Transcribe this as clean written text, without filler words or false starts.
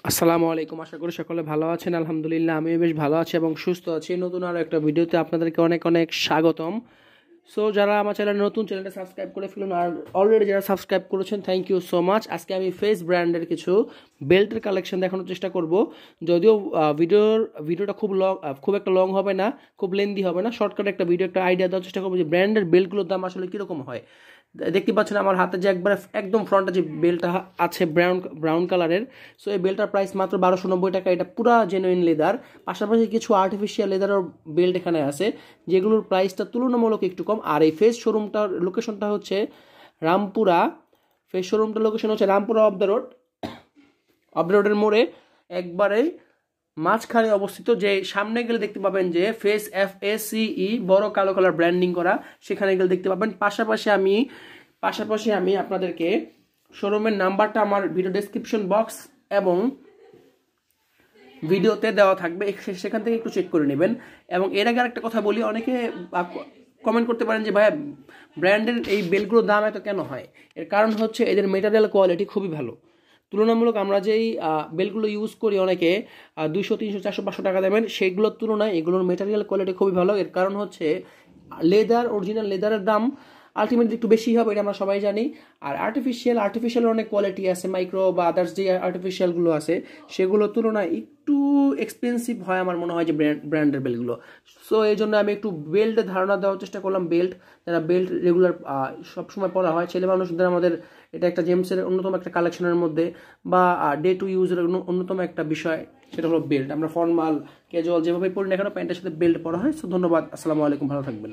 আসসালামু আলাইকুম। আশা করি সকলে ভালো আছেন। আলহামদুলিল্লাহ আমিও বেশ ভালো আছি এবং সুস্থ আছি। নতুন আরও একটা ভিডিওতে আপনাদেরকে অনেক অনেক স্বাগতম। সো যারা আমার নতুন চ্যানেলটা সাবস্ক্রাইব করে ফেলুন, আর অলরেডি যারা সাবস্ক্রাইব করেছেন থ্যাংক ইউ সো মাচ। আজকে আমি ফেস ব্র্যান্ডের কিছু বেল্টের কালেকশন দেখানোর চেষ্টা করব। যদিও ভিডিওটা খুব একটা লং হবে না, খুব লেন্দি হবে না, শর্টকাট একটা ভিডিও, একটা আইডিয়া দেওয়ার চেষ্টা করবো যে ব্র্যান্ডের বেল্টগুলোর দাম আসলে কীরকম হয়। দেখতে পাচ্ছেন আমার হাতে যে একদম ফ্রন্টে যে বেল্টটা আছে ব্রাউন কালারের। সো এই বেল্টটার প্রাইস মাত্র 1290 টাকা। এটা পুরা জেনুইন লেদার, পাশাপাশি কিছু আর্টিফিশিয়াল লেদারের বেল্ট এখানে আছে যেগুলোর প্রাইসটা তুলনামূলক একটু কম। আর এই ফেস শোরুমটার লোকেশনটা হচ্ছে রামপুরা। ফেস শোরুমটার লোকেশন হচ্ছে রামপুরা অফ দ্য রোডের মোড়ে একবারে মাঝখানে অবস্থিত। যে সামনে গেলে দেখতে পাবেন যে ফেস FACE বড় কালো কালার ব্র্যান্ডিং করা, সেখানে গেলে দেখতে পাবেন। পাশাপাশি আমি আপনাদেরকে শোরুমের নাম্বারটা আমার ভিডিও ডেসক্রিপশন বক্স এবং ভিডিওতে দেওয়া থাকবে, সেখান থেকে একটু চেক করে নেবেন। এবং এর আগে আরেকটা কথা বলি, অনেকে কমেন্ট করতে পারেন যে ভাইয়া ব্র্যান্ডের এই বেল্টগুলোর দাম এত কেন হয়। এর কারণ হচ্ছে এদের মেটেরিয়াল কোয়ালিটি খুবই ভালো। তুলনামূলক আমরা যেই বেল্টগুলো ইউজ করি অনেকে 200, 300, 400, 500 টাকা দেবেন, সেইগুলোর তুলনায় এগুলোর মেটেরিয়াল কোয়ালিটি খুবই ভালো। এর কারণ হচ্ছে অরিজিনাল লেদারের দাম আলটিমেটলি একটু বেশি হবে, এটা আমরা সবাই জানি। আর আর্টিফিশিয়াল অনেক কোয়ালিটি আছে, মাইক্রো বা আদার্স যে আর্টিফিশিয়ালগুলো আছে সেগুলোর তুলনায় একটু এক্সপেন্সিভ হয় আমার মনে হয় যে ব্র্যান্ডের বেল্টগুলো। সো এই জন্য আমি একটু বেল্টের ধারণা দেওয়ার চেষ্টা করলাম। যারা বেল্ট রেগুলার সবসময় পরা হয়, ছেলে মানুষদের আমাদের এটা একটা জেমসের অন্যতম একটা কালেকশনের মধ্যে, বা ডে টু ইউজের অন্যতম একটা বিষয়, সেটা হলো বেল্ট। আমরা ফর্মাল ক্যাজুয়াল যেভাবে পড়ি না কেন, প্যান্টের সাথে বেল্ট পরা হয়। সো ধন্যবাদ, আসসালামু আলাইকুম, ভালো থাকবেন।